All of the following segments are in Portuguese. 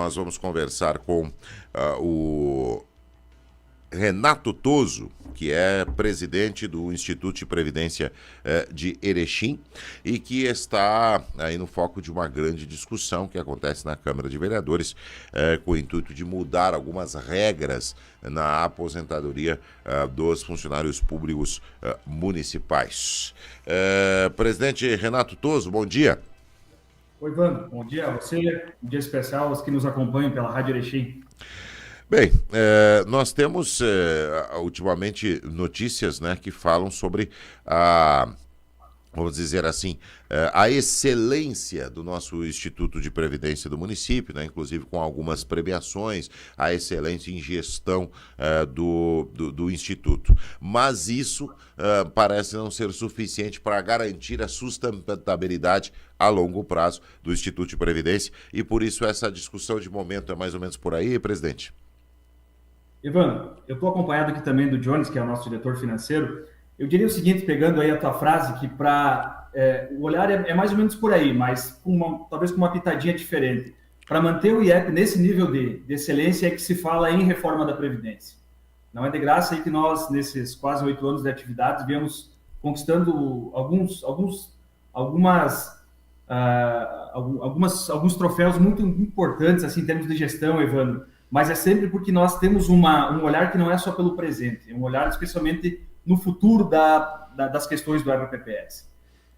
Nós vamos conversar com o Renato Toso, que é presidente do Instituto de Previdência de Erechim e que está aí no foco de uma grande discussão que acontece na Câmara de Vereadores com o intuito de mudar algumas regras na aposentadoria dos funcionários públicos municipais. Presidente Renato Toso, bom dia. Oi, Ivan. Bom dia a você, um dia especial aos que nos acompanham pela Rádio Erechim. Bem, nós temos ultimamente notícias, né, que falam sobre vamos dizer assim, a excelência do nosso Instituto de Previdência do município, né, inclusive com algumas premiações, a excelência em gestão do Instituto. Mas isso parece não ser suficiente para garantir a sustentabilidade a longo prazo do Instituto de Previdência e por isso essa discussão de momento é mais ou menos por aí, presidente? Ivan, eu estou acompanhado aqui também do Jones, que é o nosso diretor financeiro. Eu diria o seguinte, pegando aí a tua frase, que o olhar é mais ou menos por aí, mas talvez com uma pitadinha diferente. Para manter o IEP nesse nível de excelência é que se fala em reforma da Previdência. Não é de graça aí que nós, nesses quase 8 anos de atividade, viemos conquistando alguns troféus muito importantes assim, em termos de gestão, Evandro, mas é sempre porque nós temos um olhar que não é só pelo presente, é um olhar especialmente no futuro das questões do RPPS.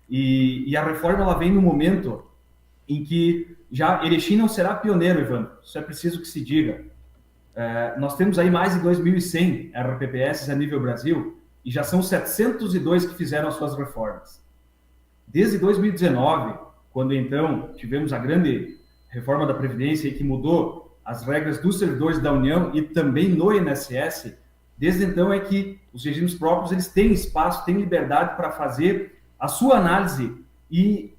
E a reforma ela vem no momento em que já Erechim não será pioneiro, Evandro, isso é preciso que se diga. Nós temos aí mais de 2.100 RPPS a nível Brasil e já são 702 que fizeram as suas reformas. Desde 2019, quando então tivemos a grande reforma da Previdência que mudou as regras dos servidores da União e também no INSS, desde então é que os regimes próprios eles têm espaço, têm liberdade para fazer a sua análise e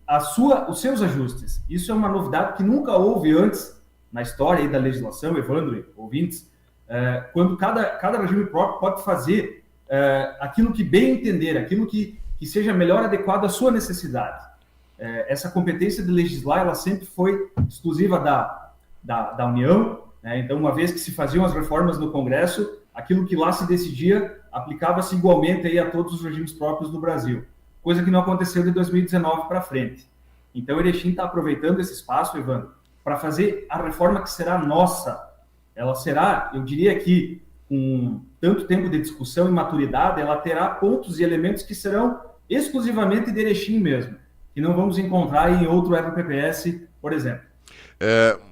os seus ajustes. Isso é uma novidade que nunca houve antes na história aí da legislação, Evandro e ouvintes, quando cada regime próprio pode fazer aquilo que bem entender, aquilo que seja melhor adequado à sua necessidade. Essa competência de legislar, ela sempre foi exclusiva da União, né? Então, uma vez que se faziam as reformas no Congresso, aquilo que lá se decidia aplicava-se igualmente aí a todos os regimes próprios do Brasil, coisa que não aconteceu de 2019 para frente. Então, Erechim está aproveitando esse espaço, Evandro, para fazer a reforma que será nossa. Ela será, eu diria que, com tanto tempo de discussão e maturidade, ela terá pontos e elementos que serão exclusivamente de Erechim mesmo, que não vamos encontrar em outro RPPS, por exemplo.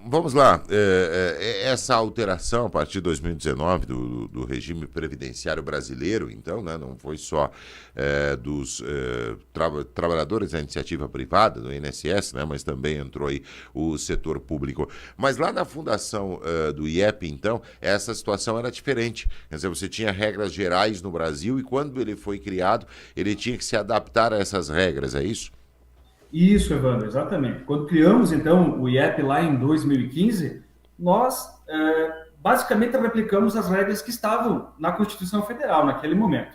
Vamos lá, essa alteração a partir de 2019 do regime previdenciário brasileiro, então, né, não foi só dos trabalhadores da iniciativa privada, do INSS, né, mas também entrou aí o setor público. Mas lá na fundação do IEP, então, essa situação era diferente. Quer dizer, você tinha regras gerais no Brasil e quando ele foi criado, ele tinha que se adaptar a essas regras, é isso? Isso, Evandro, exatamente. Quando criamos, então, o IEP lá em 2015, nós basicamente replicamos as regras que estavam na Constituição Federal naquele momento.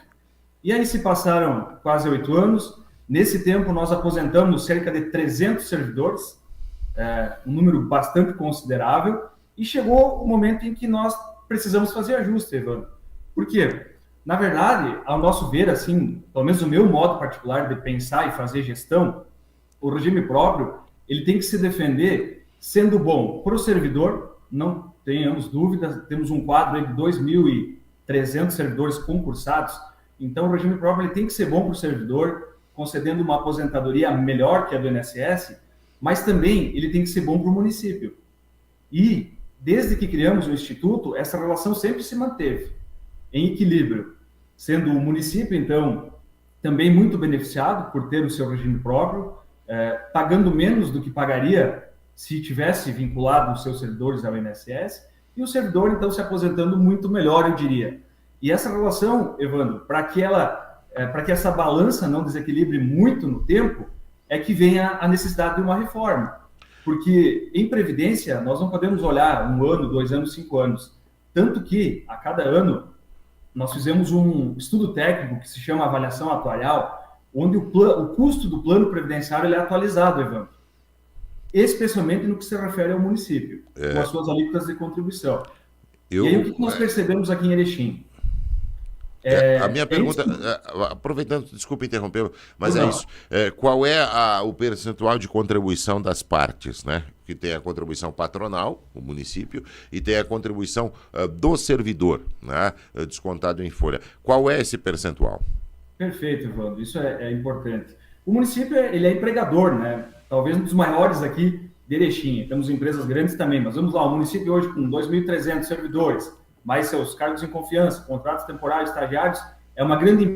E aí se passaram quase 8 anos. Nesse tempo, nós aposentamos cerca de 300 servidores, um número bastante considerável, e chegou o momento em que nós precisamos fazer ajuste, Evandro. Por quê? Na verdade, ao nosso ver, assim, pelo menos o meu modo particular de pensar e fazer gestão, o regime próprio, ele tem que se defender sendo bom para o servidor, não tenhamos dúvidas, temos um quadro de 2.300 servidores concursados, então o regime próprio ele tem que ser bom para o servidor, concedendo uma aposentadoria melhor que a do INSS, mas também ele tem que ser bom para o município. E, desde que criamos o Instituto, essa relação sempre se manteve em equilíbrio, sendo o município, então, também muito beneficiado por ter o seu regime próprio, pagando menos do que pagaria se tivesse vinculado os seus servidores ao INSS, e o servidor, então, se aposentando muito melhor, eu diria. E essa relação, Evandro, para que essa balança não desequilibre muito no tempo, é que vem a necessidade de uma reforma. Porque em Previdência, nós não podemos olhar 1 ano, 2 anos, 5 anos. Tanto que, a cada ano, nós fizemos um estudo técnico que se chama avaliação atuarial, onde o custo do plano previdenciário ele é atualizado, Evandro. especialmente no que se refere ao município, com as suas alíquotas de contribuição. E aí, o que nós percebemos aqui em Erechim? A minha pergunta, aproveitando, desculpa interrompê-lo, mas não. é isso. Qual é o percentual de contribuição das partes, né? Que tem a contribuição patronal, o município, e tem a contribuição do servidor, né? Descontado em folha. Qual é esse percentual? Perfeito, Evandro. Isso é importante. O município ele é empregador, né? Talvez um dos maiores aqui de Erechim. Temos empresas grandes também, mas vamos lá, o município hoje com 2.300 servidores, mais seus cargos em confiança, contratos temporários, estagiários, é uma grande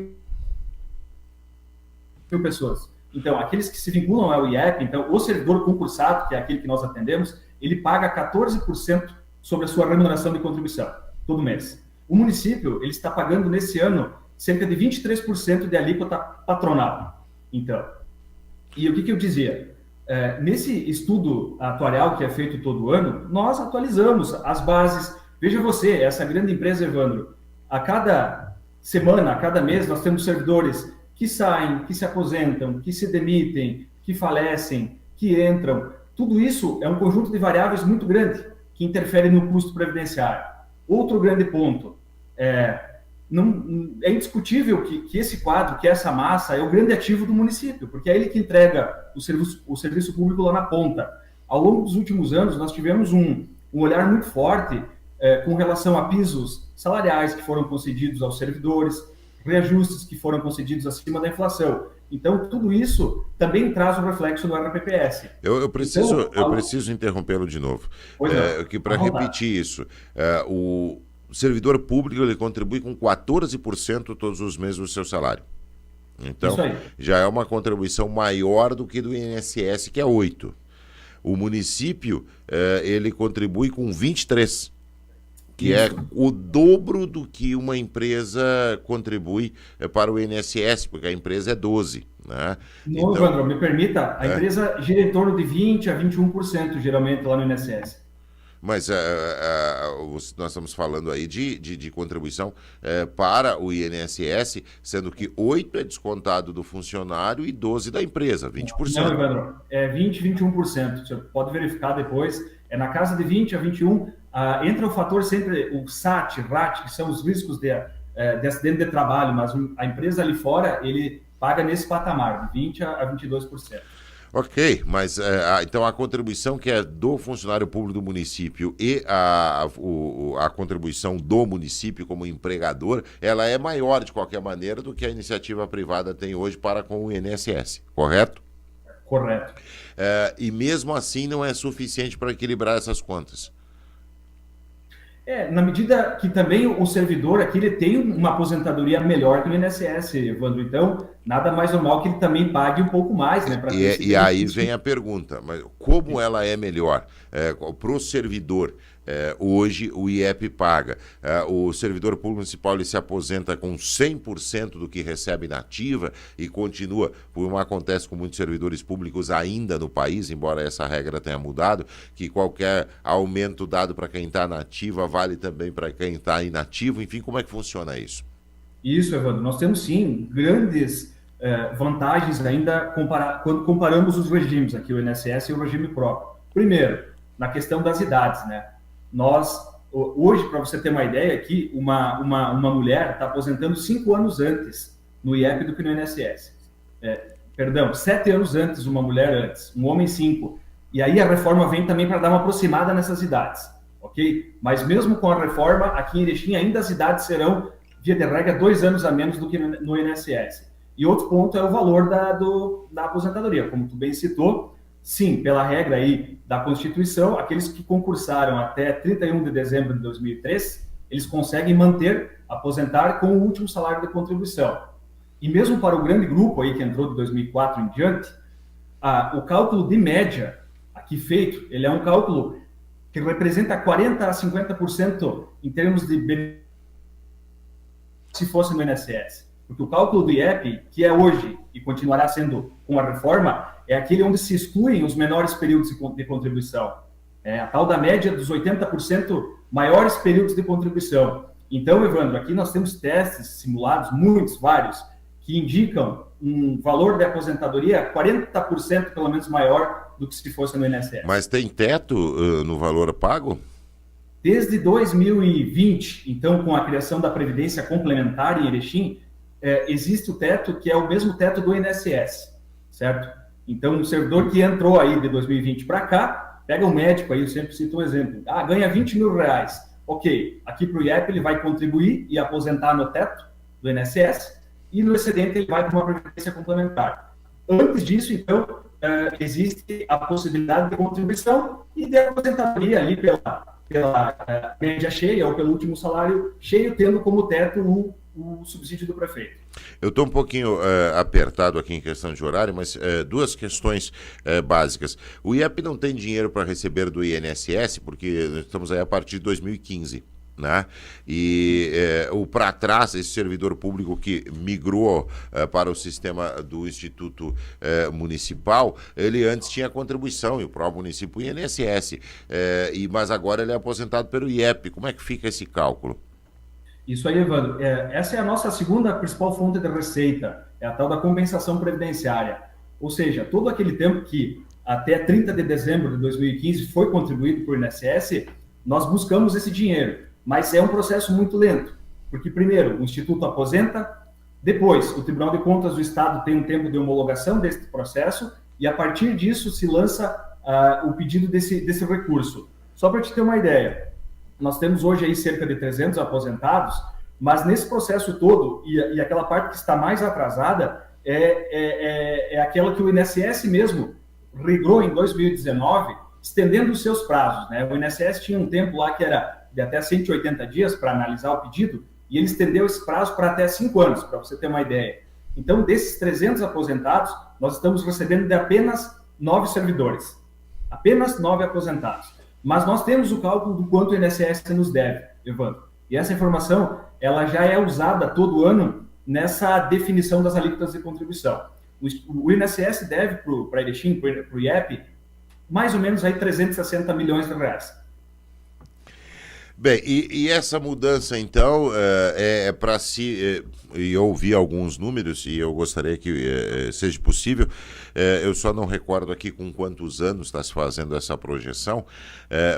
mil pessoas. Então, aqueles que se vinculam ao IEP, então, o servidor concursado, que é aquele que nós atendemos, ele paga 14% sobre a sua remuneração de contribuição, todo mês. O município, ele está pagando, nesse ano, cerca de 23% de alíquota patronal. Então, e o que eu dizia? Nesse estudo atuarial que é feito todo ano, nós atualizamos as bases. Veja você, essa grande empresa, Evandro, a cada semana, a cada mês, nós temos servidores que saem, que se aposentam, que se demitem, que falecem, que entram. Tudo isso é um conjunto de variáveis muito grande que interfere no custo previdenciário. Outro grande ponto, é indiscutível que esse quadro, que essa massa, é o grande ativo do município, porque é ele que entrega o serviço público lá na ponta. Ao longo dos últimos anos, nós tivemos um olhar muito forte com relação a pisos salariais que foram concedidos aos servidores, reajustes que foram concedidos acima da inflação. Então, tudo isso também traz o reflexo do RPPS. Eu preciso interrompê-lo de novo. Para repetir isso, o servidor público ele contribui com 14% todos os meses do seu salário. Então, já é uma contribuição maior do que do INSS, que é 8%. O município, ele contribui com 23%. Que é o dobro do que uma empresa contribui para o INSS, porque a empresa é 12%. Né? Não, então, Evandro, me permita, a empresa gira em torno de 20% a 21%, geralmente, lá no INSS. Mas nós estamos falando aí de contribuição para o INSS, sendo que 8% é descontado do funcionário e 12% da empresa, 20%. Não, Evandro, é 20%, 21%. Você pode verificar depois, é na casa de 20% a 21%. Entra o fator sempre, o SAT, RAT, que são os riscos de acidente de trabalho, mas a empresa ali fora, ele paga nesse patamar, de 20% a 22%. Ok, mas então a contribuição que é do funcionário público do município e a contribuição do município como empregador, ela é maior de qualquer maneira do que a iniciativa privada tem hoje para com o INSS, correto? Correto. E mesmo assim não é suficiente para equilibrar essas contas. Na medida que também o servidor aqui ele tem uma aposentadoria melhor que o INSS, Evandro. Então, nada mais normal que ele também pague um pouco mais, né? E aí vem a pergunta, mas como ela é melhor? Para o servidor, hoje o IEP paga. O servidor público municipal ele se aposenta com 100% do que recebe na ativa e continua, como acontece com muitos servidores públicos ainda no país, embora essa regra tenha mudado, que qualquer aumento dado para quem está na ativa vale também para quem está inativo. Enfim, como é que funciona isso? Isso, Evandro. Nós temos sim grandes vantagens ainda quando comparamos os regimes aqui, o INSS e o regime próprio. Primeiro, na questão das idades, né? Hoje, para você ter uma ideia aqui, uma mulher está aposentando 5 anos antes no IEP do que no INSS. 7 anos antes, uma mulher antes, um homem 5. E aí a reforma vem também para dar uma aproximada nessas idades, ok? Mas mesmo com a reforma, aqui em Erechim ainda as idades serão, via de regra, 2 anos a menos do que no INSS. E outro ponto é o valor da aposentadoria, como tu bem citou. Sim, pela regra aí da Constituição, aqueles que concursaram até 31 de dezembro de 2003, eles conseguem aposentar com o último salário de contribuição. E mesmo para o grande grupo aí que entrou de 2004 em diante, o cálculo de média aqui feito, ele é um cálculo que representa 40% a 50% em termos de benefício se fosse no INSS. Porque o cálculo do IEP, que é hoje e continuará sendo com a reforma, é aquele onde se excluem os menores períodos de contribuição. A tal da média dos 80% maiores períodos de contribuição. Então, Evandro, aqui nós temos testes simulados, muitos, vários, que indicam um valor de aposentadoria 40% pelo menos maior do que se fosse no INSS. Mas tem teto no valor pago? Desde 2020, então, com a criação da Previdência Complementar em Erechim, existe o teto que é o mesmo teto do INSS, certo? Então, um servidor que entrou aí de 2020 para cá, pega um médico aí, eu sempre cito um exemplo, ganha 20 mil reais. Ok, aqui para o IEP ele vai contribuir e aposentar no teto do INSS, e no excedente ele vai para uma Previdência Complementar. Antes disso, então, existe a possibilidade de contribuição e de aposentadoria ali pela média cheia ou pelo último salário cheio, tendo como teto o subsídio do prefeito. Eu estou um pouquinho apertado aqui em questão de horário, mas duas questões básicas. O IEP não tem dinheiro para receber do INSS, porque estamos aí a partir de 2015. Né? E o para trás, esse servidor público que migrou para o sistema do Instituto Municipal, ele antes tinha contribuição, e o próprio município, o INSS, mas agora ele é aposentado pelo IEP. Como é que fica esse cálculo? Isso aí, Evandro. Essa é a nossa segunda principal fonte de receita, é a tal da compensação previdenciária. Ou seja, todo aquele tempo que até 30 de dezembro de 2015 foi contribuído por INSS, nós buscamos esse dinheiro. Mas é um processo muito lento, porque primeiro o Instituto aposenta, depois o Tribunal de Contas do Estado tem um tempo de homologação desse processo e a partir disso se lança o pedido desse recurso. Só para te ter uma ideia, nós temos hoje aí cerca de 300 aposentados, mas nesse processo todo, e aquela parte que está mais atrasada, é aquela que o INSS mesmo regrou em 2019, estendendo os seus prazos, né? O INSS tinha um tempo lá que era de até 180 dias para analisar o pedido, e ele estendeu esse prazo para até 5 anos, para você ter uma ideia. Então, desses 300 aposentados, nós estamos recebendo de apenas 9 servidores. Apenas 9 aposentados. Mas nós temos o cálculo do quanto o INSS nos deve, Evandro. E essa informação, ela já é usada todo ano nessa definição das alíquotas de contribuição. O INSS deve para Erechim, para o IEP, mais ou menos aí 360 milhões de reais. Bem, e essa mudança, então, para si, e eu ouvi alguns números, e eu gostaria que seja possível, eu só não recordo aqui com quantos anos está se fazendo essa projeção,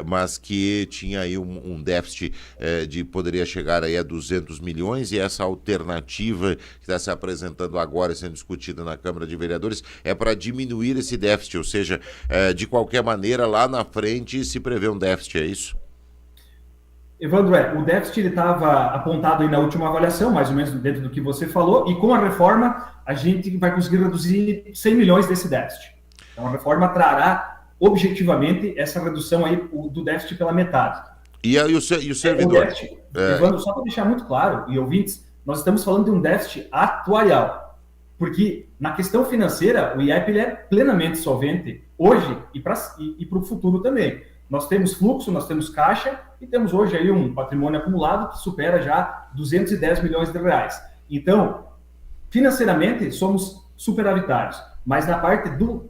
mas que tinha aí um déficit poderia chegar aí a 200 milhões, e essa alternativa que está se apresentando agora, sendo discutida na Câmara de Vereadores, é para diminuir esse déficit, ou seja, de qualquer maneira, lá na frente se prevê um déficit, é isso? Evandro, o déficit estava apontado aí na última avaliação, mais ou menos dentro do que você falou, e com a reforma a gente vai conseguir reduzir 100 milhões desse déficit. Então a reforma trará objetivamente essa redução aí do déficit pela metade. E o servidor? O déficit, Evandro, só para deixar muito claro, e ouvintes, nós estamos falando de um déficit atuarial, porque na questão financeira o IEP ele é plenamente solvente hoje e para o futuro também. Nós temos fluxo, nós temos caixa e temos hoje aí um patrimônio acumulado que supera já 210 milhões de reais. Então, financeiramente, somos superavitários, mas na parte do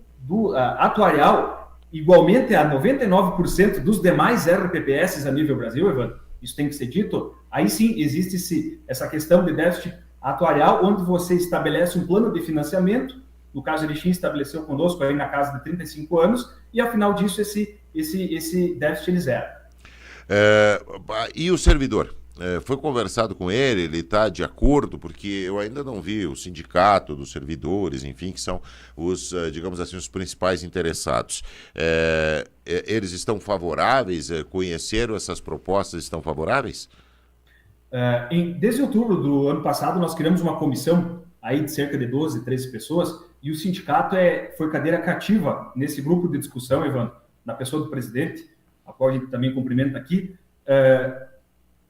atuarial, igualmente a 99% dos demais RPPS a nível Brasil, Evandro, isso tem que ser dito, aí sim existe essa questão de déficit atuarial, onde você estabelece um plano de financiamento, no caso, Erechim estabeleceu conosco aí na casa de 35 anos, e ao final disso esse déficit ele zera. E o servidor? Foi conversado com ele está de acordo? Porque eu ainda não vi o sindicato dos servidores, enfim, que são os, digamos assim, os principais interessados. Eles estão favoráveis? Conheceram essas propostas? Estão favoráveis? Desde outubro do ano passado, nós criamos uma comissão aí de cerca de 12, 13 pessoas, e o sindicato foi cadeira cativa nesse grupo de discussão, Evandro, na pessoa do presidente, a qual a gente também cumprimenta aqui,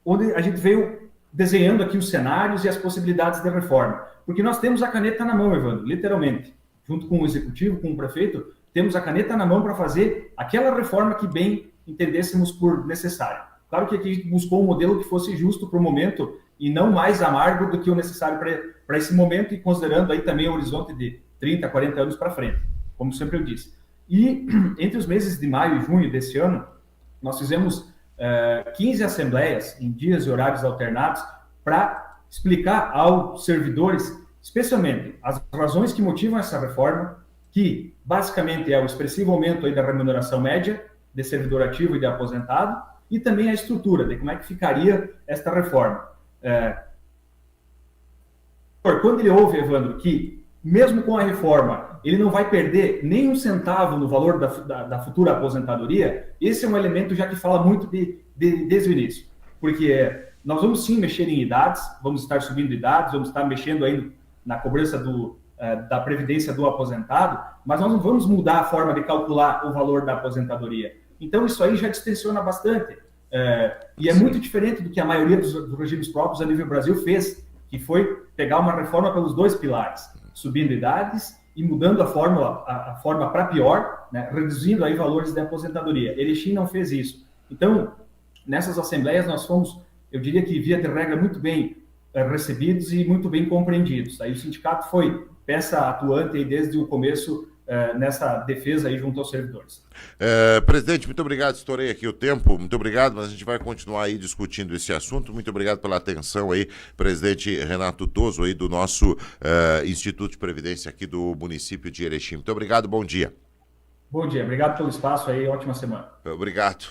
onde a gente veio desenhando aqui os cenários e as possibilidades de reforma. Porque nós temos a caneta na mão, Evandro, literalmente. Junto com o executivo, com o prefeito, temos a caneta na mão para fazer aquela reforma que bem entendêssemos por necessária. Claro que aqui a gente buscou um modelo que fosse justo para o momento e não mais amargo do que o necessário para esse momento, e considerando aí também o horizonte de 30, 40 anos para frente, como sempre eu disse. E entre os meses de maio e junho desse ano, nós fizemos 15 assembleias em dias e horários alternados para explicar aos servidores, especialmente, as razões que motivam essa reforma, que basicamente é o expressivo aumento aí da remuneração média de servidor ativo e de aposentado, e também a estrutura de como é que ficaria esta reforma. Quando ele ouve, Evandro, que mesmo com a reforma ele não vai perder nem um centavo no valor da futura aposentadoria, esse é um elemento já que fala muito desde o início, porque nós vamos sim mexer em idades, vamos estar subindo idades, vamos estar mexendo aí na cobrança da previdência do aposentado, mas nós não vamos mudar a forma de calcular o valor da aposentadoria. Então isso aí já distensiona bastante, e é muito diferente do que a maioria dos regimes próprios a nível Brasil fez, que foi pegar uma reforma pelos dois pilares, subindo idades e mudando a forma para pior, né, reduzindo aí valores de aposentadoria. Erechim não fez isso. Então, nessas assembleias nós fomos, eu diria que via de regra, muito bem recebidos e muito bem compreendidos. Aí o sindicato foi peça atuante aí desde o começo nessa defesa aí junto aos servidores. Presidente, muito obrigado, estourei aqui o tempo, muito obrigado, mas a gente vai continuar aí discutindo esse assunto. Muito obrigado pela atenção aí, presidente Renato Toso aí do nosso Instituto de Previdência aqui do município de Erechim. Muito obrigado, bom dia. Bom dia, obrigado pelo espaço aí, ótima semana. Obrigado.